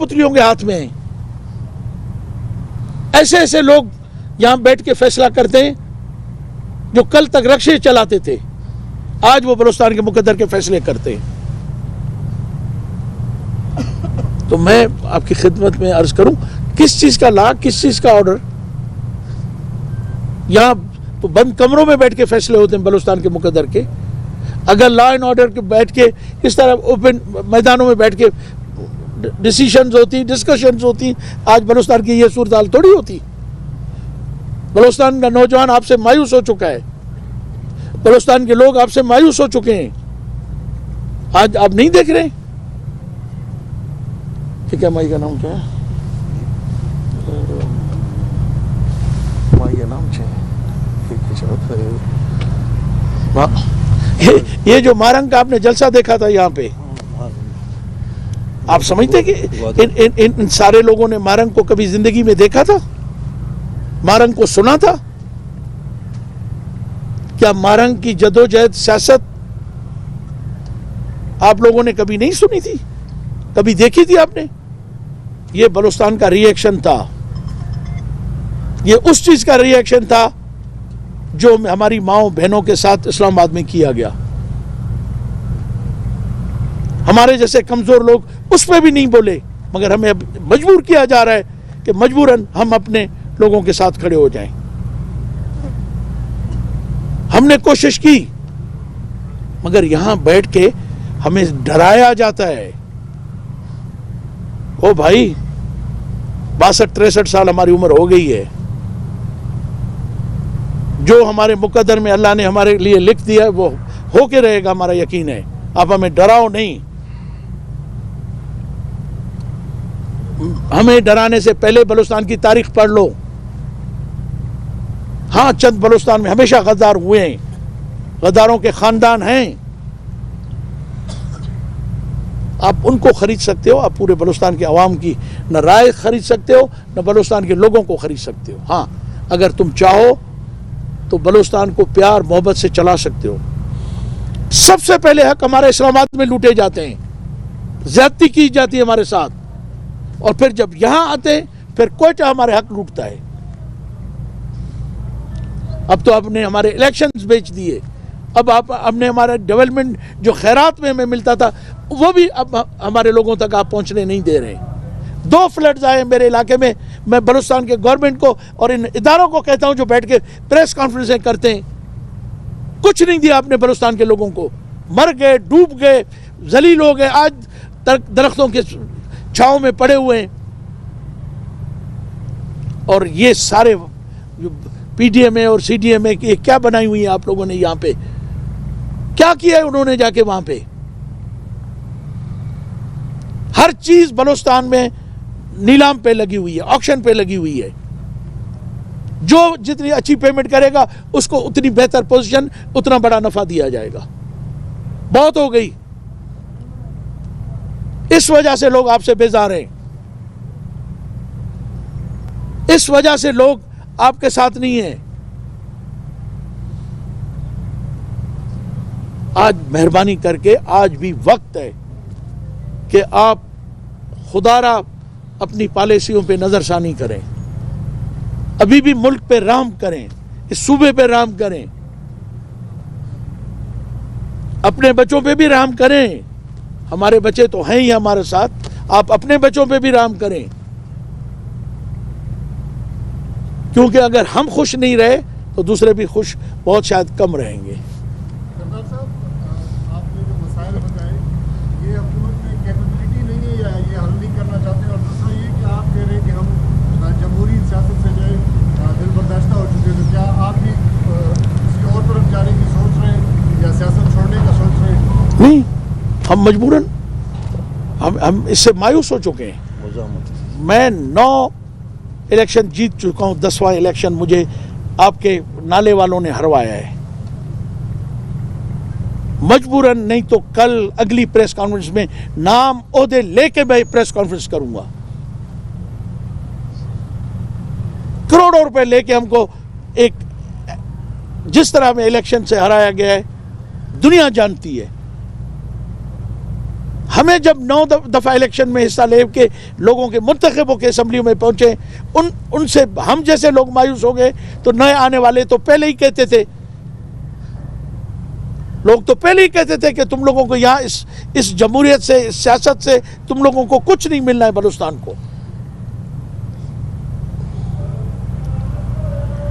कठपुतलियों के हाथ में है। ऐसे ऐसे लोग यहां बैठ के फैसला करते हैं जो कल तक रक्शे चलाते थे, आज वो बलूचिस्तान के मुकद्दर के फैसले करते हैं। तो मैं आपकी खिदमत में अर्ज करूं, किस चीज का लॉ, किस चीज का ऑर्डर? यहां तो बंद कमरों में बैठ के फैसले होते हैं बलूचिस्तान के मुकद्दर के। अगर लॉ एंड ऑर्डर के बैठ के इस तरह ओपन मैदानों में बैठ के डिसीजंस होती, डिस्कशंस होती, आज बलूचिस्तान की ये सूरत हाल थोड़ी होती। बलूचिस्तान का नौजवान आपसे मायूस हो चुका है, बलूचिस्तान के लोग आपसे मायूस हो चुके हैं। आज आप नहीं देख रहे? ठीक है, माई का नाम क्या है? माई का नाम ये जो मारंग का आपने जलसा देखा था यहाँ पे, आप समझते कि इन सारे लोगों ने मारंग को कभी जिंदगी में देखा था? मारंग को सुना था? क्या मारंग की जदोजहद, सियासत आप लोगों ने कभी नहीं सुनी थी? कभी देखी थी आपने? ये बलूचिस्तान का रिएक्शन था, ये उस चीज का रिएक्शन था जो हमारी माओ बहनों के साथ इस्लामाबाद में किया गया। हमारे जैसे कमजोर लोग उस पर भी नहीं बोले, मगर हमें अब मजबूर किया जा रहा है कि मजबूरन हम अपने लोगों के साथ खड़े हो जाएं। हमने कोशिश की, मगर यहां बैठ के हमें डराया जाता है। ओ भाई, 62-63 साल हमारी उम्र हो गई है। जो हमारे मुकद्दर में अल्लाह ने हमारे लिए लिख दिया है वो होके रहेगा, हमारा यकीन है। आप हमें डराओ नहीं। हमें डराने से पहले बलूचिस्तान की तारीख पढ़ लो। हाँ, चंद बलूचिस्तान में हमेशा गद्दार हुए हैं, गद्दारों के खानदान हैं। आप उनको खरीद सकते हो, आप पूरे बलूचिस्तान के अवाम की न राय खरीद सकते हो, न बलूचिस्तान के लोगों को खरीद सकते हो। हाँ, अगर तुम चाहो तो बलूचिस्तान को प्यार मोहब्बत से चला सकते हो। सबसे पहले हक हमारे इस्लामाबाद में लूटे जाते हैं, ज्यादती की जाती है हमारे साथ, और फिर जब यहां आते हैं फिर क्वेटा हमारे हक लूटता है। अब तो आपने हमारे इलेक्शंस बेच दिए, अब आप हमने हमारा डेवलपमेंट जो खैरात में हमें मिलता था वो भी अब हमारे लोगों तक आप पहुंचने नहीं दे रहे। 2 फ्लड्स आए मेरे इलाके में। मैं बलूचिस्तान के गवर्नमेंट को और इन इदारों को कहता हूं जो बैठ के प्रेस कॉन्फ्रेंसें करते हैं, कुछ नहीं दिया आपने बलूचिस्तान के लोगों को। मर गए, डूब गए, जलील हो गए, आज दरख्तों के छांव में पड़े हुए हैं। और ये सारे पीडीएमए और सीडीएमए की क्या बनाई हुई है आप लोगों ने? यहां पे क्या किया है उन्होंने जाके? वहां पे हर चीज बलूचिस्तान में नीलाम पे लगी हुई है, ऑक्शन पे लगी हुई है। जो जितनी अच्छी पेमेंट करेगा उसको उतनी बेहतर पोजीशन, उतना बड़ा नफा दिया जाएगा। बहुत हो गई। इस वजह से लोग आपसे बेजार हैं, इस वजह से लोग आपके साथ नहीं है। आज मेहरबानी करके आज भी वक्त है कि आप खुदारा अपनी पॉलिसियों पे नजरसानी करें, अभी भी मुल्क पे रहम करें, इस सूबे पे रहम करें, अपने बच्चों पे भी रहम करें। हमारे बच्चे तो हैं ही हमारे साथ, आप अपने बच्चों पे भी रहम करें, क्योंकि अगर हम खुश नहीं रहे तो दूसरे भी खुश बहुत शायद कम रहेंगे। नहीं, हम मजबूरन हम इससे मायूस हो चुके हैं। मैं 9 इलेक्शन जीत चुका हूं, 10वां इलेक्शन मुझे आपके नाले वालों ने हरवाया है मजबूरन। नहीं तो कल अगली प्रेस कॉन्फ्रेंस में नाम ओहदे लेके मैं प्रेस कॉन्फ्रेंस करूंगा। करोड़ों रुपए लेके हमको एक जिस तरह में इलेक्शन से हराया गया है दुनिया जानती है। हमें जब 9 दफ़ा इलेक्शन में हिस्सा ले के लोगों के मुंतखबों के असम्बली में पहुंचे, उनसे हम जैसे लोग मायूस हो गए, तो नए आने वाले तो पहले ही कहते थे, लोग तो पहले ही कहते थे कि तुम लोगों को यहाँ इस जमहूरियत से, इस सियासत से तुम लोगों को कुछ नहीं मिलना है बलूचिस्तान को।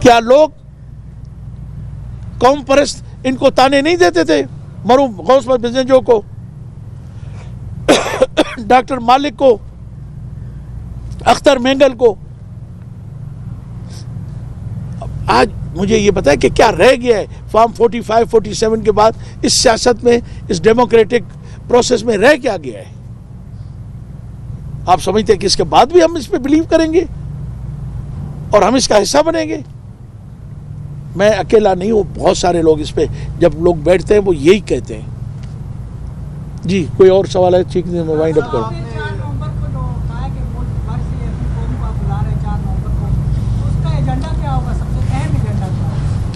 क्या लोग कौम परस्त इनको ताने नहीं देते थे? मरूम गौस बिजनेजो को, डॉक्टर मालिक को, अख्तर मेंगल को। आज मुझे ये बताए कि क्या रह गया है फॉर्म 45, 47 के बाद इस सियासत में, इस डेमोक्रेटिक प्रोसेस में रह क्या गया है? आप समझते हैं कि इसके बाद भी हम इस पे बिलीव करेंगे और हम इसका हिस्सा बनेंगे? मैं अकेला नहीं हूं, बहुत सारे लोग इस पे जब लोग बैठते हैं वो यही कहते हैं। जी, कोई और सवाल है? ठीक है, मैं वाइंड अप करूं।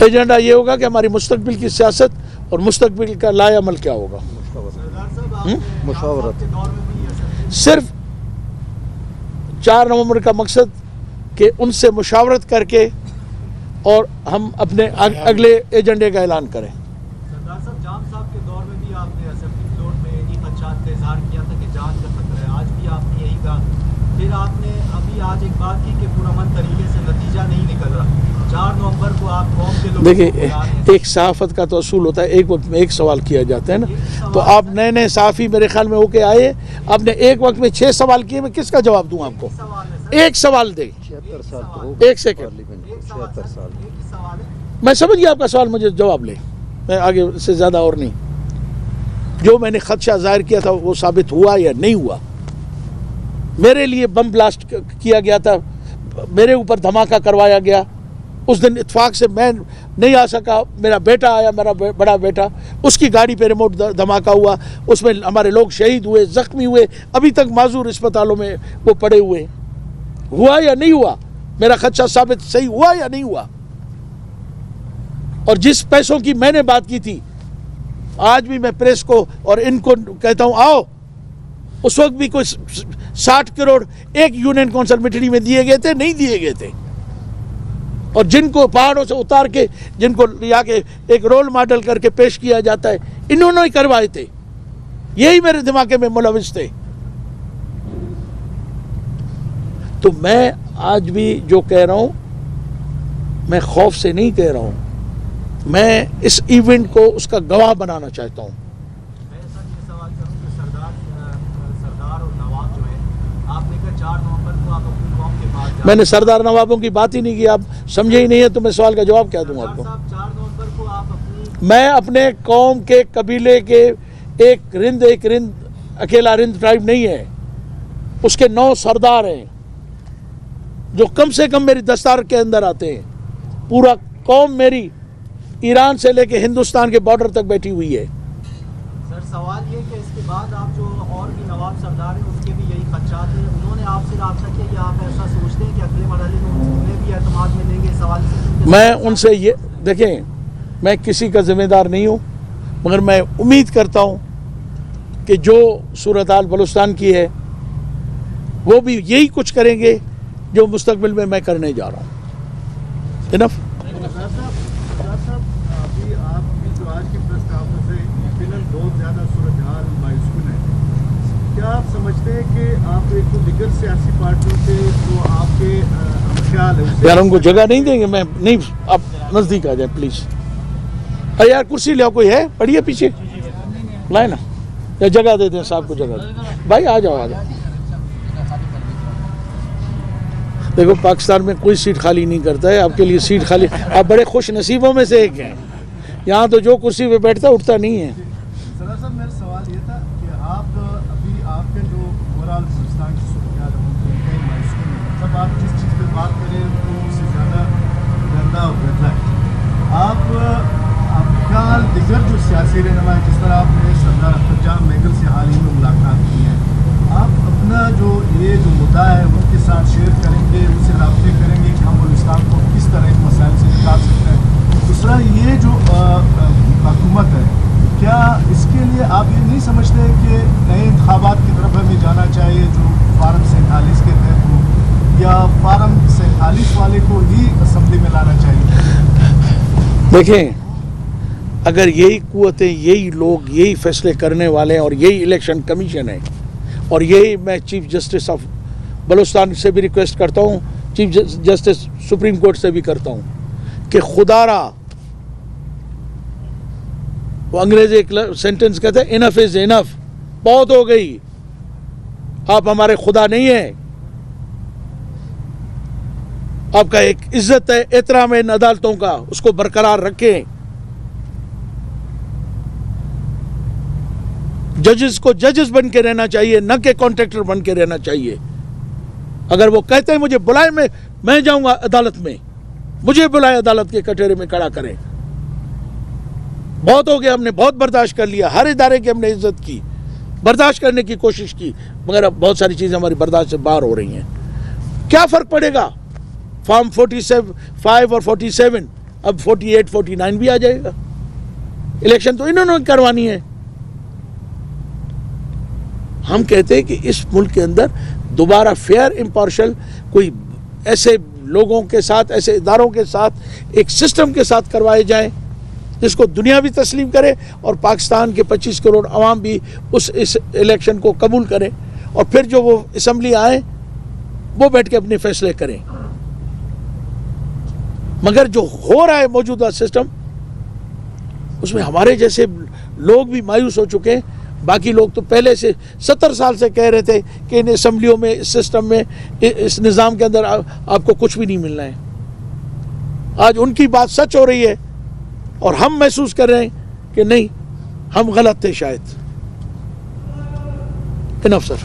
एजेंडा ये होगा कि हमारी मुस्तकबिल की सियासत और मुस्तकबिल का लाए अमल क्या होगा। मुशावरत, सिर्फ 4 नवंबर का मकसद कि उनसे मुशावरत करके और हम अपने अगले एजेंडे का ऐलान करें। सरदार साहब, जाम साहब के दौर में भी आपने असेंबली फ्लोर में इन्हीं खदशात का इजहार किया था कि जान का खतरा है, आज भी आपने यही कहा। फिर आपने अभी आज एक बात की कि पुरअमन तरीके से नतीजा नहीं निकल रहा। 4 नवंबर को आप कौम के लोगों, देखिए, एक सहाफत का तो असूल होता है, एक वक्त में एक सवाल किया जाता है ना। तो आप नए नए सहाफ़ी मेरे ख्याल में होके आए, आपने एक वक्त में 6 सवाल किए, मैं किसका जवाब दूं आपको? एक सवाल दे, 1 सेकंड, मैं समझ गया आपका सवाल, मुझे जवाब ले, मैं आगे से ज़्यादा और नहीं। जो मैंने खदशा जाहिर किया था वो साबित हुआ या नहीं हुआ? मेरे लिए बम ब्लास्ट किया गया था, मेरे ऊपर धमाका करवाया गया। उस दिन इत्तेफाक से मैं नहीं आ सका, मेरा बेटा आया, मेरा बड़ा बेटा, उसकी गाड़ी पे रिमोट धमाका हुआ, उसमें हमारे लोग शहीद हुए, ज़ख्मी हुए, अभी तक माजूर अस्पतालों में वो पड़े हुए। हुआ या नहीं हुआ? मेरा खदशा साबित सही हुआ या नहीं हुआ? और जिस पैसों की मैंने बात की थी, आज भी मैं प्रेस को और इनको कहता हूं आओ, उस वक्त भी कोई 60 करोड़ एक यूनियन काउंसिल मिठड़ी में दिए गए थे? नहीं दिए गए थे। और जिनको पहाड़ों से उतार के, जिनको यहाँ के एक रोल मॉडल करके पेश किया जाता है, इन्होंने ही करवाए थे। यही मेरे दिमाग में मुलविस थे। तो मैं आज भी जो कह रहा हूं, मैं खौफ से नहीं कह रहा हूं, मैं इस इवेंट को उसका गवाह बनाना चाहता हूं। मैं सर ये सवाल करूं कि सरदार और नवाब जो है, आपने कहा 4 नवंबर को आप अपनी कौम के पास, मैंने सरदार नवाबों की बात ही नहीं की, आप समझे ही नहीं है, तो मैं सवाल का जवाब क्या दूं आपको? 4 नवंबर को आप अपनी, मैं अपने कौम के कबीले के एक रिंद अकेला रिंद ट्राइब नहीं है, उसके 9 सरदार हैं जो कम से कम मेरी दस्तार के अंदर आते हैं। पूरा कौम मेरी ईरान से लेके हिंदुस्तान के बॉर्डर तक बैठी हुई है। सर सवाल ये कि इसके बाद आप जो और भी नवाब सरदार हैं, उनके भी यही खदशात हैं, उन्होंने आपसे रब्ता किया या आप ऐसा सोचते हैं कि अगले मरहले में उन्हें भी एतमाद में लेंगे? सवाल मैं उनसे ये, देखें, मैं किसी का जिम्मेदार नहीं हूँ, मगर मैं उम्मीद करता हूँ कि जो सूरत हाल बलूचिस्तान की है वो भी यही कुछ करेंगे जो मुस्तकबिल में मैं करने जा रहा हूँ। इनफ। अभी आपकी जो आज की प्रेस कॉन्फ्रेंस है, यकीनन बहुत ज़्यादा सूरत हाल मायूस है। क्या आप समझते हैं कि आप एक दीगर सियासी पार्टियों से जो आपके ख्याल है, यार उनको जगह नहीं देंगे? मैं नहीं, आप नज़दीक आ जाए प्लीज़। अरे यार कुर्सी ले, कोई है? पढ़िए पीछे लाए ना, या जगह दे दें साहब को, जगह भाई आ जाओ, आ जाओ। देखो, पाकिस्तान में कोई सीट खाली नहीं करता है, आपके लिए सीट खाली, आप बड़े खुश नसीबों में से एक हैं। यहाँ तो जो कुर्सी पे बैठता उठता नहीं है। सरदार साहब, मेरा सवाल ये था कि आप अभी आपके जो ओवरऑल बलूचिस्तान की सूरत हाल है, मतलब आप जिस चीज़ पे बात करें तो उससे ज़्यादा गंदा और बदला है। आप ख्याल दिगर जो सियासी रहनुमा है, जिस तरह आपने सरदार अख्तर जाम मेंगल से हाल ही में मुलाकात की है, आप अपना जो ये जो मुद्दा है उनके साथ शेयर करेंगे, उनसे रब्ते करेंगे कि हम बलूचिस्तान को किस तरह एक मसाइल से निकाल सकते हैं? दूसरा, ये जो हुकूमत है, क्या इसके लिए आप ये नहीं समझते कि नए इंतखाबात की तरफ हमें जाना चाहिए जो फार्म 47 के तहत हो, या फार्म 47 वाले को ही असम्बली में लाना चाहिए? देखें, अगर यही कुव्वतें, यही लोग, यही फैसले करने वाले हैं और यही इलेक्शन कमीशन है, और यही मैं चीफ जस्टिस ऑफ बलूचिस्तान से भी रिक्वेस्ट करता हूँ, चीफ जस्टिस सुप्रीम कोर्ट से भी करता हूँ कि खुदारा, वो अंग्रेजी एक सेंटेंस कहते हैं, इनफ इज इनफ, बहुत हो गई, आप हमारे खुदा नहीं है। आपका एक इज्जत है, एहतराम है इन अदालतों का, उसको बरकरार रखें। जजेस को जजेस बन के रहना चाहिए, न कि कॉन्ट्रैक्टर बन के रहना चाहिए। अगर वो कहते हैं मुझे बुलाए, मैं जाऊंगा अदालत में, मुझे बुलाए अदालत के कटहरे में खड़ा करें। बहुत हो गया, हमने बहुत बर्दाश्त कर लिया, हर इदारे की हमने इज्जत की, बर्दाश्त करने की कोशिश की, मगर अब बहुत सारी चीजें हमारी बर्दाश्त से बाहर हो रही हैं। क्या फर्क पड़ेगा? फॉर्म 45 और 47 अब 48, 49 भी आ जाएगा। इलेक्शन तो इन्होंने करवानी है। हम कहते हैं कि इस मुल्क के अंदर दोबारा फेयर, इम्पार्शल, कोई ऐसे लोगों के साथ, ऐसे इदारों के साथ, एक सिस्टम के साथ करवाए जाएं जिसको दुनिया भी तस्लीम करे और पाकिस्तान के 25 करोड़ अवाम भी इस इलेक्शन को कबूल करें, और फिर जो वो असम्बली आए वो बैठ के अपने फैसले करें। मगर जो हो रहा है मौजूदा सिस्टम, उसमें हमारे जैसे लोग भी मायूस हो चुके हैं। बाकी लोग तो पहले से 70 साल से कह रहे थे कि इन असम्बलियों में, इस सिस्टम में, इस निज़ाम के अंदर आपको कुछ भी नहीं मिलना है। आज उनकी बात सच हो रही है और हम महसूस कर रहे हैं कि नहीं, हम गलत थे शायद। Enough sir.